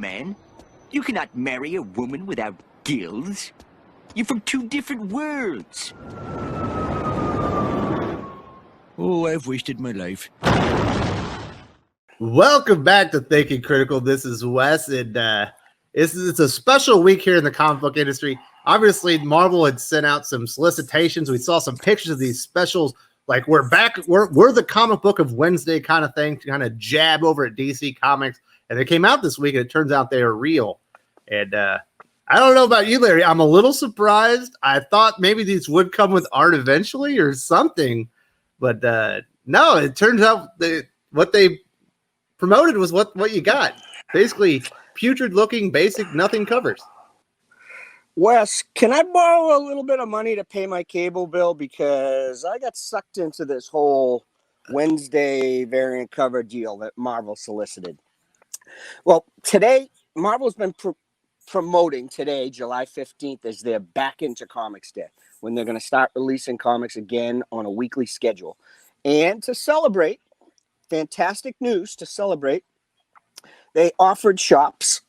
man. You cannot marry a woman without gills. You're from two different worlds. Oh, I've wasted my life. Welcome back to Thinking Critical. This is Wes, and it's a special week here in the comic book industry. Obviously, Marvel had sent out some solicitations. We saw some pictures of these specials. Like, we're back. We're the comic book of Wednesday kind of thing, to kind of jab over at DC Comics. And they came out this week, and it turns out they are real. And I don't know about you, Larry. I'm a little surprised. I thought maybe these would come with art eventually or something. But no, it turns out what they promoted was what you got. Basically, putrid-looking, basic, nothing covers. Wes, can I borrow a little bit of money to pay my cable bill? Because I got sucked into this whole Wednesday variant cover deal that Marvel solicited. Well, today, Marvel's been promoting today, July 15th, as their back into comics day, when they're going to start releasing comics again on a weekly schedule. And to celebrate, fantastic news to celebrate, they offered shops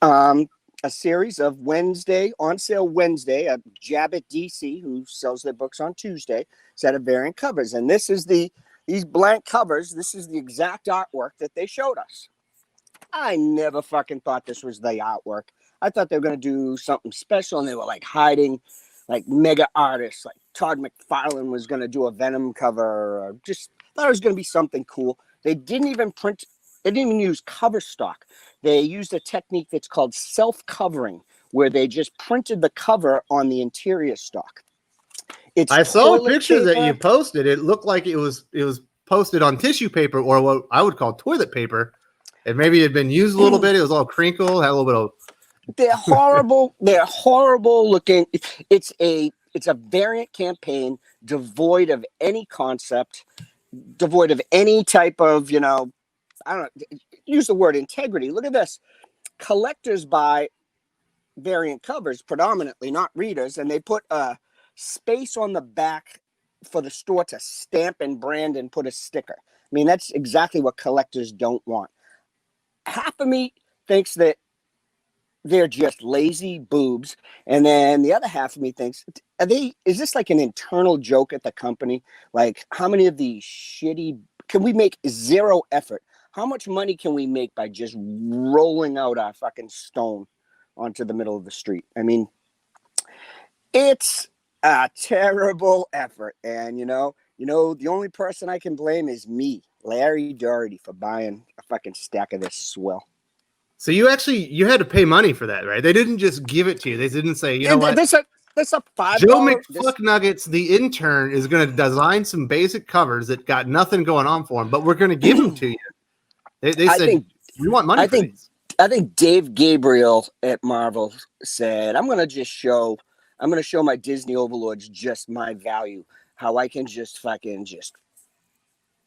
a series of Wednesday, on sale Wednesday, a jab at DC, who sells their books on Tuesday, set of variant covers. And this is these blank covers. This is the exact artwork that they showed us. I never fucking thought this was the artwork. I thought they were going to do something special, and they were like hiding like mega artists, like Todd McFarlane was going to do a Venom cover, or just thought it was going to be something cool. They didn't even print, they didn't even use cover stock. They used a technique that's called self-covering, where they just printed the cover on the interior stock. I saw a picture that you posted. It looked like it was posted on tissue paper, or what I would call toilet paper. And maybe it had been used a little bit. It was all crinkled, had a little bit of. They're horrible. They're horrible looking. It's a variant campaign devoid of any concept, devoid of any type of, I don't know, use the word integrity. Look at this. Collectors buy variant covers predominantly, not readers, and they put a space on the back for the store to stamp and brand and put a sticker. I mean, that's exactly what collectors don't want. Half of me thinks that they're just lazy boobs, and then the other half of me thinks, is this like an internal joke at the company? Like, how many of these can we make zero effort? How much money can we make by just rolling out our fucking stone onto the middle of the street? I mean, it's a terrible effort. And, the only person I can blame is me, Larry Doherty, for buying a fucking stack of this swill. So you had to pay money for that, right? They didn't just give it to you. They didn't say, you know what? This a $5. Joe McFucknuggets, the intern, is going to design some basic covers that got nothing going on for him, but we're going to give them to you. They said, we want money for these. I think Dave Gabriel at Marvel said, I'm going to show my Disney overlords just my value, how I can just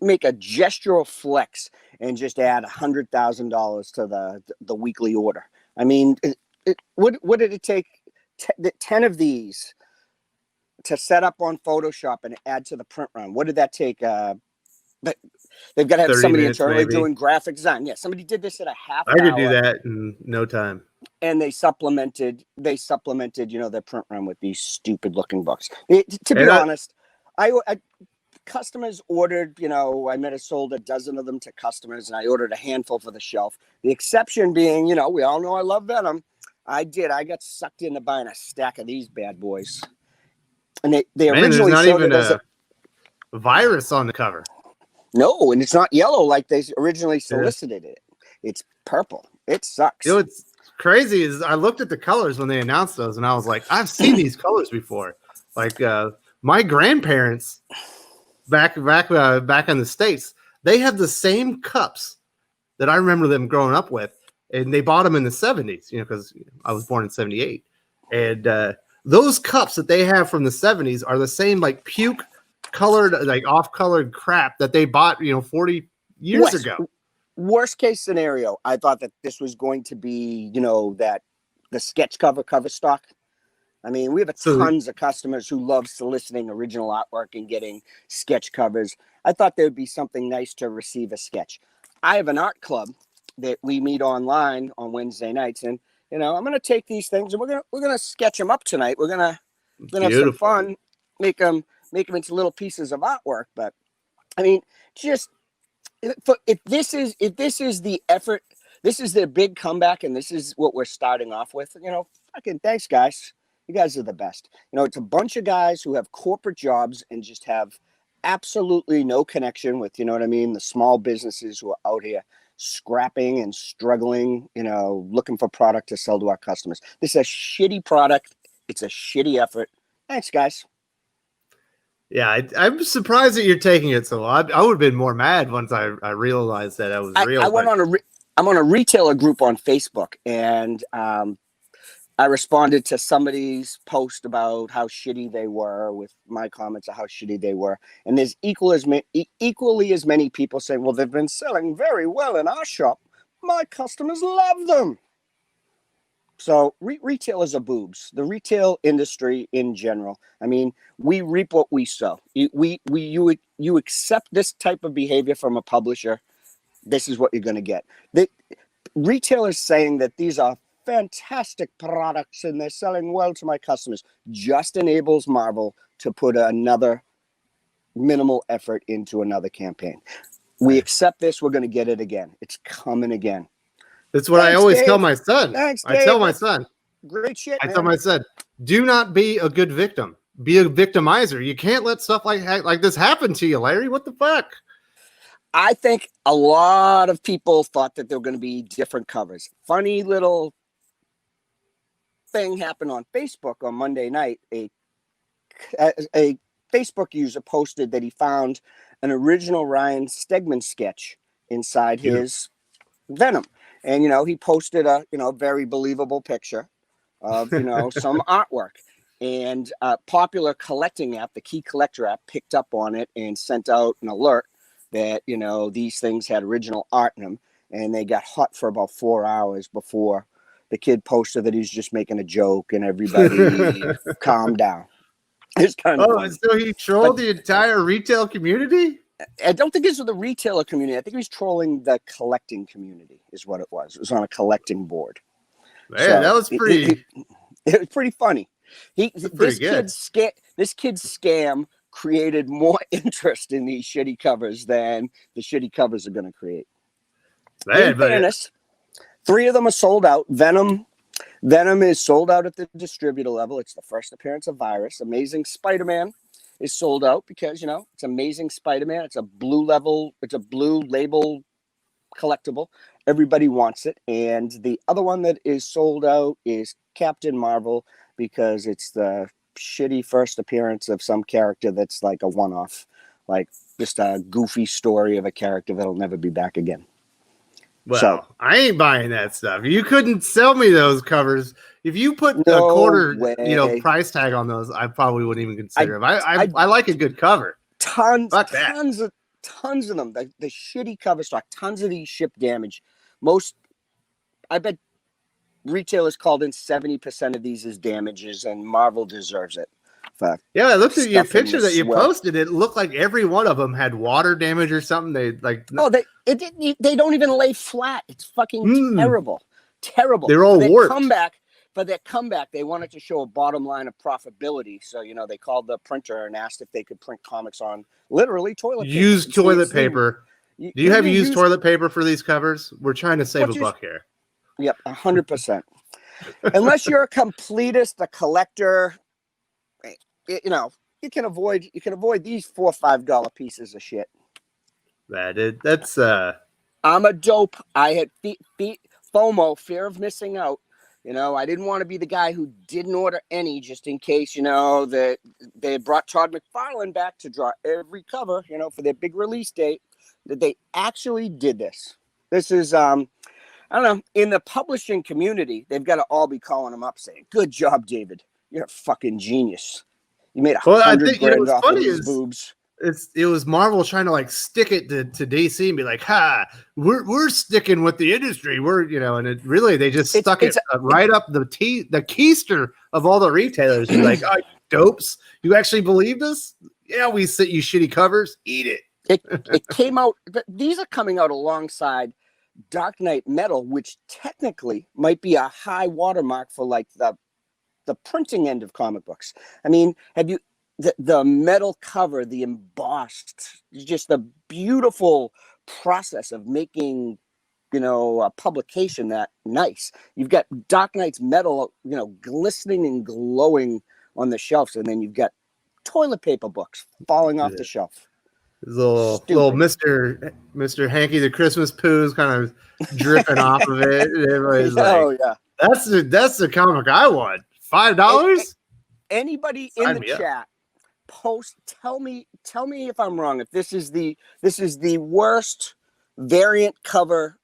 make a gestural flex and just add $100,000 to the weekly order. I mean, what did it take 10 of these to set up on Photoshop and add to the print run? What did that take? But they've got to have somebody internally doing graphic design. Yeah, somebody did this at a half hour. I could do that in no time. And they supplemented, their print run with these stupid looking books. To be honest, I customers ordered, I might have sold a dozen of them to customers, and I ordered a handful for the shelf. The exception being, we all know I love Venom. I got sucked into buying a stack of these bad boys. And they originally there's not showed even it as a virus on the cover. No, and it's not yellow like they originally solicited it. It's purple. It sucks. What's crazy is I looked at the colors when they announced those, and I was like, I've seen these colors before. Like my grandparents back in the States, they have the same cups that I remember them growing up with, and they bought them in the 70s, because I was born in 78. And those cups that they have from the 70s are the same, like, puke colored, like off-colored crap that they bought, 40 years ago. Worst case scenario, I thought that this was going to be, that the sketch cover stock. I mean, we have tons of customers who love soliciting original artwork and getting sketch covers. I thought there would be something nice to receive a sketch. I have an art club that we meet online on Wednesday nights, and I'm gonna take these things and we're gonna sketch them up tonight. We're gonna have some fun, make them into little pieces of artwork. But I mean, just if this is the effort, this is their big comeback, and this is what we're starting off with. Fucking thanks, guys. You guys are the best. It's a bunch of guys who have corporate jobs and just have absolutely no connection with, the small businesses who are out here scrapping and struggling, looking for product to sell to our customers. This is a shitty product. It's a shitty effort. Thanks, guys. Yeah, I'm surprised that you're taking it so. I would have been more mad once I realized that I was real. I'm on a retailer group on Facebook, and I responded to somebody's post about how shitty they were with my comments of how shitty they were. And there's equally as many people saying, well, they've been selling very well in our shop. My customers love them. So retailers are boobs. The retail industry in general. I mean, we reap what we sow. You accept this type of behavior from a publisher. This is what you're going to get. The retailers saying that these are fantastic products and they're selling well to my customers just enables Marvel to put another minimal effort into another campaign. We accept this. We're going to get it again. It's coming again. That's what I always tell my son. Thanks, I tell my son. Great shit, I tell my son, do not be a good victim. Be a victimizer. You can't let stuff like this happen to you, Larry. What the fuck? I think a lot of people thought that there were going to be different covers. Funny little thing happened on Facebook on Monday night. A Facebook user posted that he found an original Ryan Stegman sketch inside his Venom, and he posted a very believable picture of some artwork, and a popular collecting app, the Key Collector app, picked up on it and sent out an alert that these things had original art in them, and they got hot for about 4 hours before the kid posted that he was just making a joke, and everybody calmed down. It's kind of funny. So he trolled the entire retail community? I don't think it's with the retailer community. I think he was trolling the collecting community is what it was. It was on a collecting board. Man, that was pretty... It was pretty funny. This kid's scam created more interest in these shitty covers than the shitty covers are going to create. Man, in fairness, 3 of them are sold out. Venom is sold out at the distributor level. It's the first appearance of Virus. Amazing Spider-Man is sold out because, it's Amazing Spider-Man. It's a blue label collectible. Everybody wants it. And the other one that is sold out is Captain Marvel because it's the shitty first appearance of some character that's like a one-off, like just a goofy story of a character that'll never be back again. Well, I ain't buying that stuff. You couldn't sell me those covers. If you put a quarter, price tag on those, I probably wouldn't even consider them. I like a good cover. Tons of them. The shitty cover stock. Tons of these ship damage. I bet retailers called in 70% of these as damages, and Marvel deserves it. Yeah, I looked at your picture that you posted. It looked like every one of them had water damage or something. They don't even lay flat. It's fucking terrible. They're all warped. For their comeback, they wanted to show a bottom line of profitability. So, they called the printer and asked if they could print comics on literally toilet paper. Used toilet paper. Do you have used toilet paper for these covers? We're trying to save a buck here. Yep, 100%. Unless you're a completist, a collector, you can avoid these $4 or $5 pieces of shit. That's I'm a dope. I had FOMO, fear of missing out. I didn't want to be the guy who didn't order any just in case, that they had brought Todd McFarlane back to draw every cover, for their big release date, that they actually did this. This is, I don't know, in the publishing community, they've got to all be calling him up saying, good job, David. You're a fucking genius. You made $100 grand off of these boobs. It was Marvel trying to stick it to DC and be like, ha, we're sticking with the industry. And it really, they just stuck it right up the keister of all the retailers. You're like, oh, dopes, you actually believe this? Yeah, we sit you shitty covers, eat it. It came out, these are coming out alongside Dark Knight metal, which technically might be a high watermark for like the printing end of comic books. I mean, have you the metal cover, the embossed, just the beautiful process of making, a publication that nice. You've got Dark Knight's metal, glistening and glowing on the shelves, and then you've got toilet paper books falling off the shelf. Little Mr. Hanky the Christmas Pooh's kind of dripping off of it. And everybody's yeah. That's the comic I want. $5? Anybody in the chat, post, tell me if I'm wrong. If this is the worst variant cover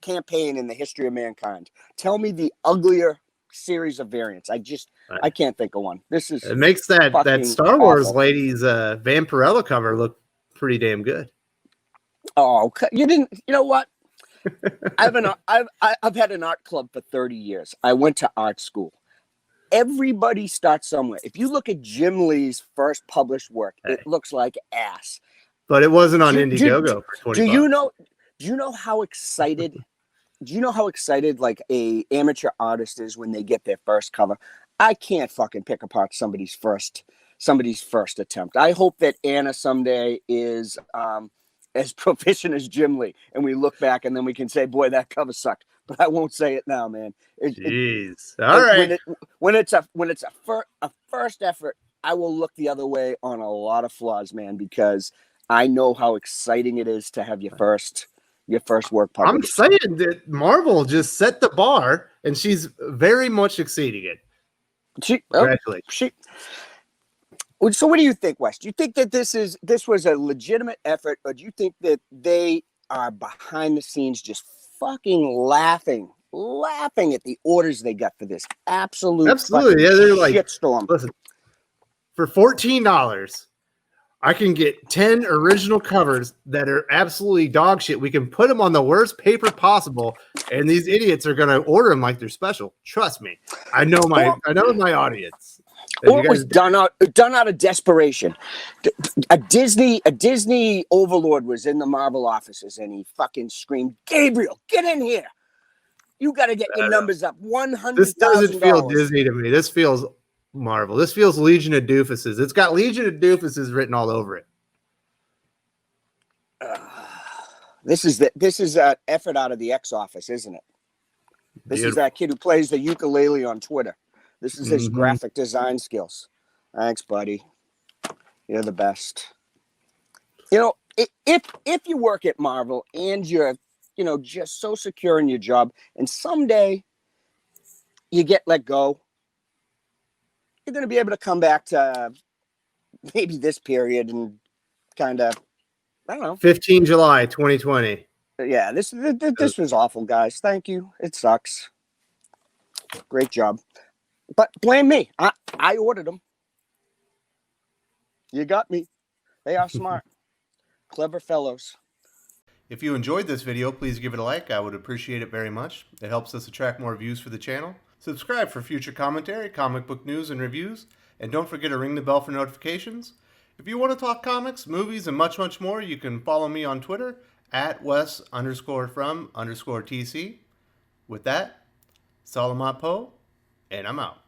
campaign in the history of mankind. Tell me the uglier series of variants. I can't think of one. It makes that Star Wars lady's Vampirella cover look pretty damn good. Oh, you didn't. You know what? I've had an art club for 30 years. I went to art school. Everybody starts somewhere. If you look at Jim Lee's first published work, it looks like ass. But it wasn't on Indiegogo for $20. Do you know how excited? Do you know how excited like a amateur artist is when they get their first cover? I can't fucking pick apart somebody's first attempt. I hope that Anna someday is as proficient as Jim Lee, and we look back and then we can say, "Boy, that cover sucked." But I won't say it now, man. Jeez. All right. When it's a first effort, I will look the other way on a lot of flaws, man, because I know how exciting it is to have your first work published. I'm saying that Marvel just set the bar, and she's very much exceeding it. Congratulations. So what do you think, Wes? Do you think that this was a legitimate effort, or do you think that they are behind the scenes just fucking laughing at the orders they got for this? Absolutely. Yeah, they're like, shitstorm. Listen, for $14, I can get 10 original covers that are absolutely dog shit. We can put them on the worst paper possible, and these idiots are going to order them like they're special. Trust me. I know my audience. Or it was done out of desperation. A Disney overlord was in the Marvel offices, and he fucking screamed, "Gabriel, get in here! You got to get your numbers up 100,000." This doesn't feel Disney to me. This feels Marvel. This feels Legion of Doofuses. It's got Legion of Doofuses written all over it. This is that effort out of the X Office, isn't it? This is that kid who plays the ukulele on Twitter. This is his graphic design skills. Thanks, buddy. You're the best. If you work at Marvel and you're, just so secure in your job, and someday you get let go, you're going to be able to come back to maybe this period and kind of, I don't know. 15 July 2020. Yeah, this was awful, guys. Thank you. It sucks. Great job. But blame me. I ordered them. You got me. They are smart. Clever fellows. If you enjoyed this video, please give it a like. I would appreciate it very much. It helps us attract more views for the channel. Subscribe for future commentary, comic book news, and reviews. And don't forget to ring the bell for notifications. If you want to talk comics, movies, and much, much more, you can follow me on Twitter at Wes_from_TC. With that, Salamat Po, and I'm out.